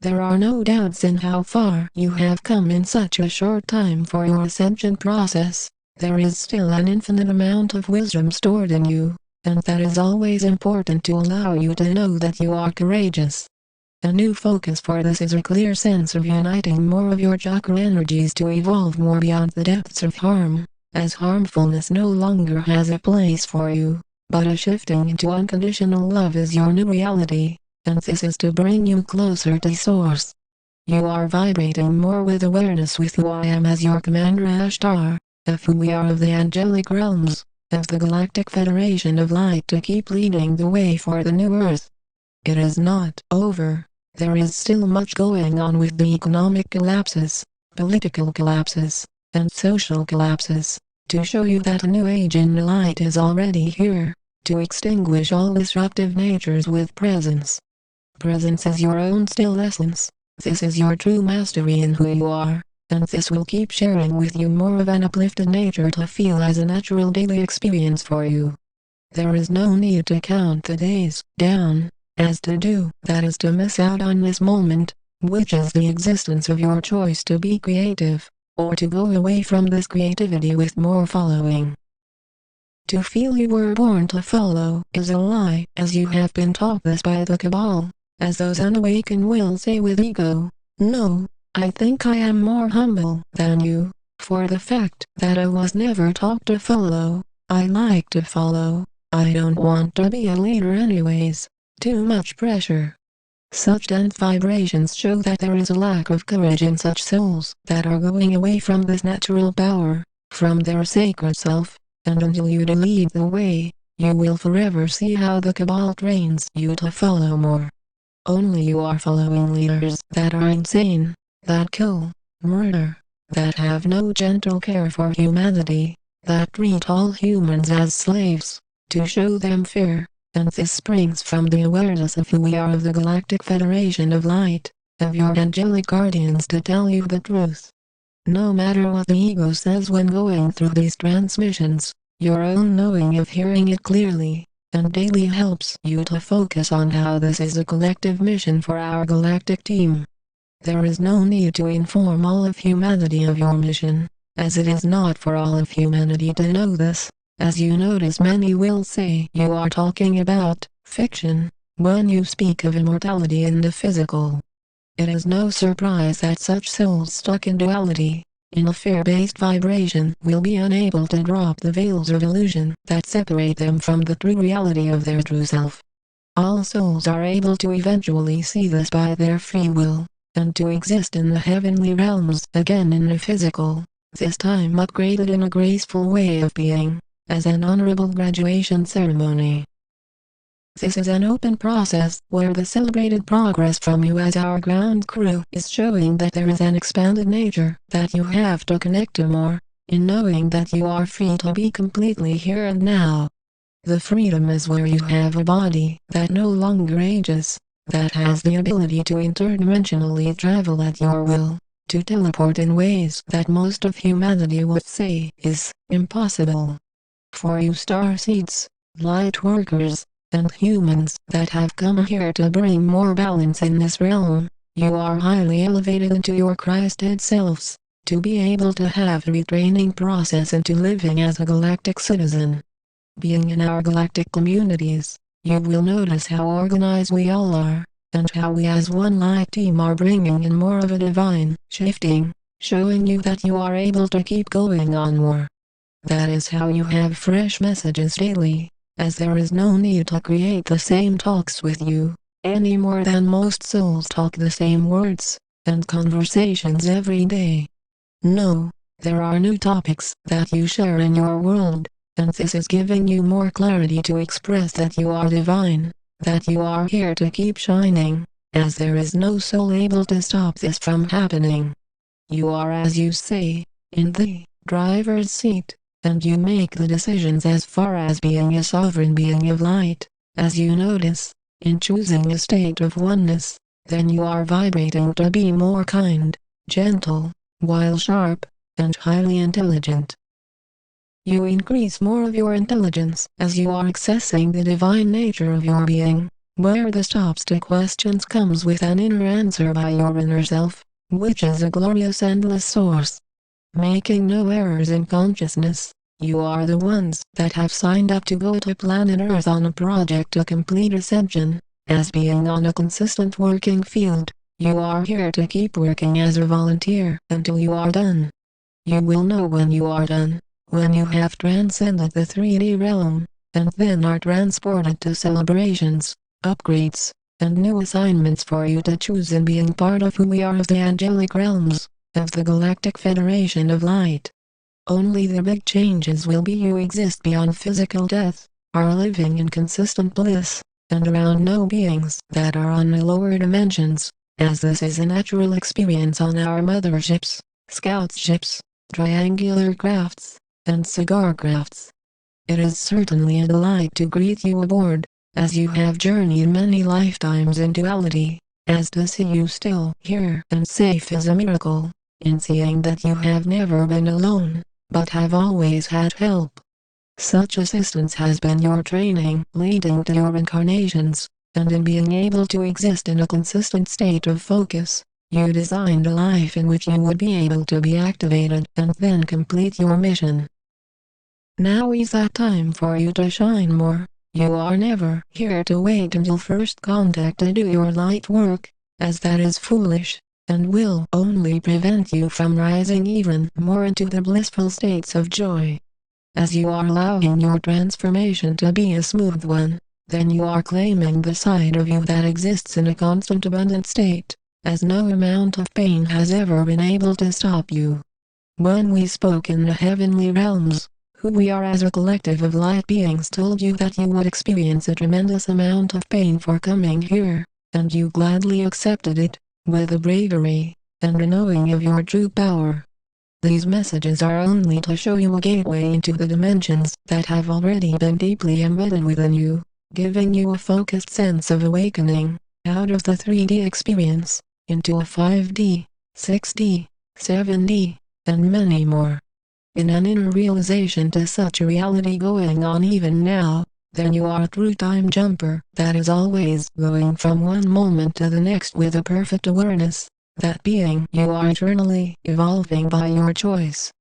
There are no doubts in how far you have come in such a short time for your ascension process. There is still an infinite amount of wisdom stored in you, and that is always important to allow you to know that you are courageous. A new focus for this is a clear sense of uniting more of your chakra energies to evolve more beyond the depths of harm, as harmfulness no longer has a place for you, but a shifting into unconditional love is your new reality, and this is to bring you closer to Source. You are vibrating more with awareness with who I am as your Commander Ashtar, of who we are of the angelic realms, of the Galactic Federation of Light to keep leading the way for the new Earth. It is not over. There is still much going on with the economic collapses, political collapses, and social collapses, to show you that a new age in the light is already here, to extinguish all disruptive natures with presence. Presence is your own still essence. This is your true mastery in who you are, and this will keep sharing with you more of an uplifted nature to feel as a natural daily experience for you. There is no need to count the days down. As to do that is to miss out on this moment, which is the existence of your choice to be creative, or to go away from this creativity with more following. To feel you were born to follow is a lie, as you have been taught this by the Cabal, as those unawakened will say with ego. No, I think I am more humble than you, for the fact that I was never taught to follow. I like to follow. I don't want to be a leader anyways. Too much pressure. Such dense vibrations show that there is a lack of courage in such souls that are going away from this natural power, from their sacred self, and until you lead the way, you will forever see how the Cabal trains you to follow more. Only you are following leaders that are insane, that kill, murder, that have no gentle care for humanity, that treat all humans as slaves, to show them fear. And this springs from the awareness of who we are of the Galactic Federation of Light, of your angelic guardians to tell you the truth. No matter what the ego says when going through these transmissions, your own knowing of hearing it clearly, and daily helps you to focus on how this is a collective mission for our galactic team. There is no need to inform all of humanity of your mission, as it is not for all of humanity to know this. As you notice, many will say you are talking about fiction when you speak of immortality in the physical. It is no surprise that such souls stuck in duality, in a fear-based vibration, will be unable to drop the veils of illusion that separate them from the true reality of their true self. All souls are able to eventually see this by their free will, and to exist in the heavenly realms again in the physical, this time upgraded in a graceful way of being, as an honorable graduation ceremony. This is an open process where the celebrated progress from you as our ground crew is showing that there is an expanded nature that you have to connect to more, in knowing that you are free to be completely here and now. The freedom is where you have a body that no longer ages, that has the ability to interdimensionally travel at your will, to teleport in ways that most of humanity would say is impossible. For you starseeds, light workers, and humans that have come here to bring more balance in this realm, you are highly elevated into your Christed selves, to be able to have a retraining process into living as a galactic citizen. Being in our galactic communities, you will notice how organized we all are, and how we as one light team are bringing in more of a divine shifting, showing you that you are able to keep going on more. That is how you have fresh messages daily, as there is no need to create the same talks with you, any more than most souls talk the same words and conversations every day. No, there are new topics that you share in your world, and this is giving you more clarity to express that you are divine, that you are here to keep shining, as there is no soul able to stop this from happening. You are, as you say, in the driver's seat, and you make the decisions as far as being a sovereign being of light. As you notice, in choosing a state of oneness, then you are vibrating to be more kind, gentle, while sharp, and highly intelligent. You increase more of your intelligence as you are accessing the divine nature of your being, where the stops to questions comes with an inner answer by your inner self, which is a glorious endless source. Making no errors in consciousness, you are the ones that have signed up to go to planet Earth on a project to complete ascension. As being on a consistent working field, you are here to keep working as a volunteer until you are done. You will know when you are done, when you have transcended the 3D realm, and then are transported to celebrations, upgrades, and new assignments for you to choose in being part of who we are of the angelic realms, of the Galactic Federation of Light. Only the big changes will be you exist beyond physical death, are living in consistent bliss, and around no beings that are on the lower dimensions, as this is a natural experience on our motherships, scout ships, triangular crafts, and cigar crafts. It is certainly a delight to greet you aboard, as you have journeyed many lifetimes in duality, as to see you still here and safe is a miracle, in seeing that you have never been alone, but have always had help. Such assistance has been your training leading to your incarnations, and in being able to exist in a consistent state of focus, you designed a life in which you would be able to be activated and then complete your mission. Now is that time for you to shine more. You are never here to wait until first contact to do your light work, as that is foolish, and will only prevent you from rising even more into the blissful states of joy. As you are allowing your transformation to be a smooth one, then you are claiming the side of you that exists in a constant abundant state, as no amount of pain has ever been able to stop you. When we spoke in the heavenly realms, who we are as a collective of light beings told you that you would experience a tremendous amount of pain for coming here, and you gladly accepted it, with a bravery, and a knowing of your true power. These messages are only to show you a gateway into the dimensions that have already been deeply embedded within you, giving you a focused sense of awakening, out of the 3D experience, into a 5D, 6D, 7D, and many more. In an inner realization to such a reality going on even now, then you are a true time jumper that is always going from one moment to the next with a perfect awareness, that being you are eternally evolving by your choice.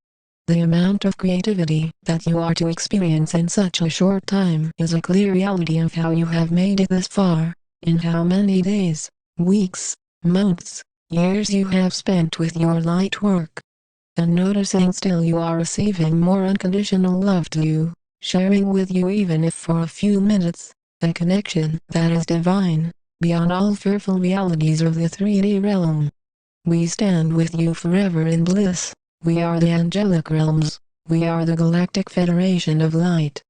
The amount of creativity that you are to experience in such a short time is a clear reality of how you have made it this far, in how many days, weeks, months, years you have spent with your light work. And noticing still you are receiving more unconditional love to you, sharing with you even if for a few minutes, a connection that is divine, beyond all fearful realities of the 3D realm. We stand with you forever in bliss. We are the angelic realms. We are the Galactic Federation of Light.